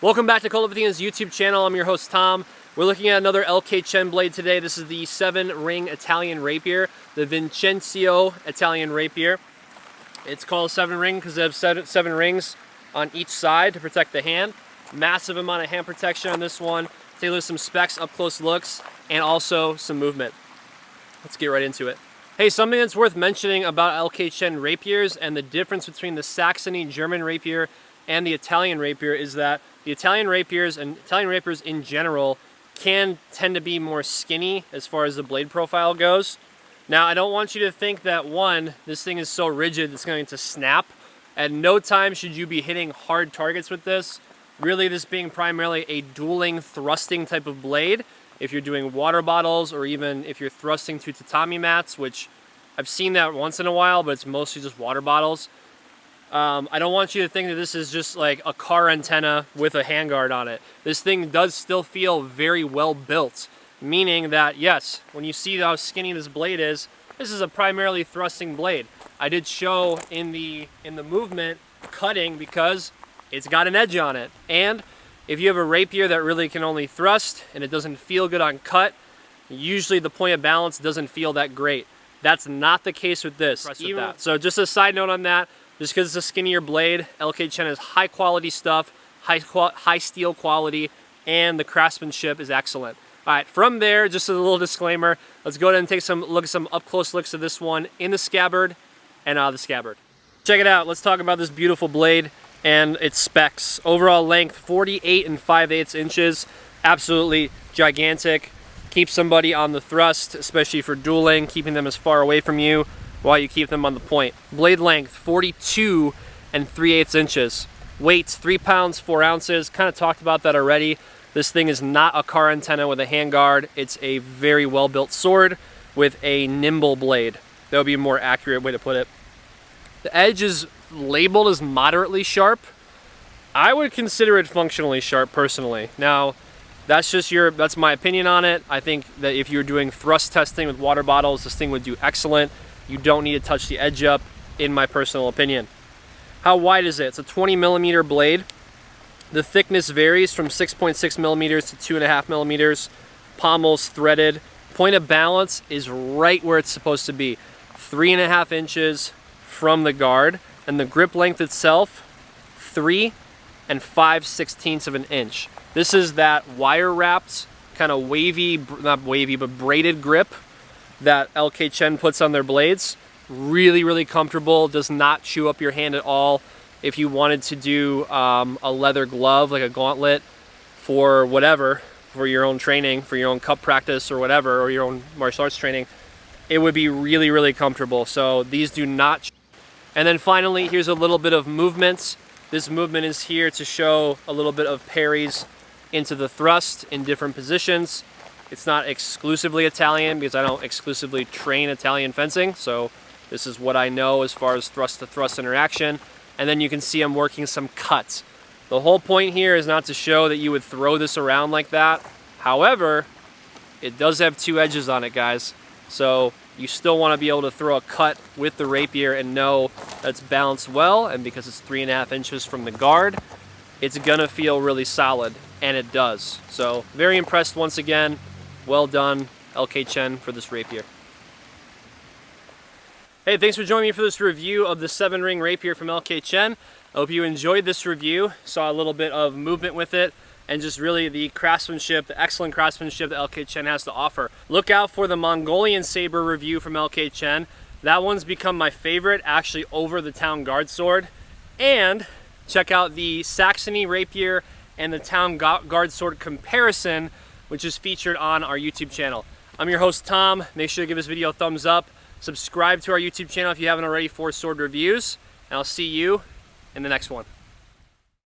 Welcome back to Kult of Athena's YouTube channel. I'm your host Tom. We're looking at another LK Chen blade today. This is the 7-ring Italian Rapier, the Vincenzo Italian Rapier. It's called 7-ring because they have seven rings on each side to protect the hand. Massive amount of hand protection on this one. Take a look at some specs, up close looks, and also some movement. Let's get right into it. Hey, something that's worth mentioning about LK Chen rapiers and the difference between the Saxony German rapier and the Italian rapier is that the Italian rapiers and Italian rapiers in general can tend to be more skinny as far as the blade profile goes. Now, I don't want you to think that one, this thing is so rigid it's going to snap. At no time should you be hitting hard targets with this. Really, this being primarily a dueling thrusting type of blade. If you're doing water bottles or even if you're thrusting to tatami mats, which I've seen that once in a while, but it's mostly just water bottles. I don't want you to think that this is just like a car antenna with a handguard on it. This thing does still feel very well built, meaning that yes, when you see how skinny this blade is, this is a primarily thrusting blade. I did show in the movement cutting because it's got an edge on it. And if you have a rapier that really can only thrust and it doesn't feel good on cut, usually the point of balance doesn't feel that great. That's not the case with this. So just a side note on that, just because it's a skinnier blade, LK Chen has high quality stuff, high steel quality, and the craftsmanship is excellent. All right, from there, just a little disclaimer, let's go ahead and take some look at some up close looks of this one in the scabbard and out of the scabbard. Check it out, let's talk about this beautiful blade and its specs. Overall length, 48 5/8 inches, absolutely gigantic. Keep somebody on the thrust, especially for dueling, keeping them as far away from you while you keep them on the point. Blade length, 42 3/8 inches. Weight, 3 pounds, 4 ounces. Kind of talked about that already. This thing is not a car antenna with a handguard. It's a very well-built sword with a nimble blade. That would be a more accurate way to put it. The edge is labeled as moderately sharp. I would consider it functionally sharp personally. Now, that's my opinion on it. I think that if you're doing thrust testing with water bottles, this thing would do excellent. You don't need to touch the edge up, in my personal opinion. How wide is it? It's a 20 millimeter blade. The thickness varies from 6.6 millimeters to 2.5 millimeters. Pommels threaded. Point of balance is right where it's supposed to be. 3.5 inches from the guard. And the grip length itself, 3 5/16 of an inch. This is that wire wrapped, kind of wavy, not wavy, but braided grip that LK Chen puts on their blades. Really, really comfortable, does not chew up your hand at all. If you wanted to do a leather glove, like a gauntlet for whatever, for your own training, for your own cup practice or whatever, or your own martial arts training, it would be really, really comfortable. So these do not. And then finally, here's a little bit of movement. This movement is here to show a little bit of parries into the thrust in different positions. It's not exclusively Italian because I don't exclusively train Italian fencing, so this is what I know as far as thrust to thrust interaction. And then you can see I'm working some cuts. The whole point here is not to show that you would throw this around like that. However, it does have 2 edges on it, guys. So you still want to be able to throw a cut with the rapier and know that's balanced well, and because it's 3.5 inches from the guard, it's gonna feel really solid, and it does. So very impressed once again. Well done, LK Chen, for this rapier. Hey, thanks for joining me for this review of the 7-ring rapier from LK Chen. I hope you enjoyed this review, saw a little bit of movement with it, and just really the craftsmanship, the excellent craftsmanship that LK Chen has to offer. Look out for the Mongolian saber review from LK Chen. That one's become my favorite, actually over the town guard sword. And check out the Saxony rapier and the town guard sword comparison, which is featured on our YouTube channel. I'm your host, Tom. Make sure to give this video a thumbs up. Subscribe to our YouTube channel if you haven't already for sword reviews. And I'll see you in the next one.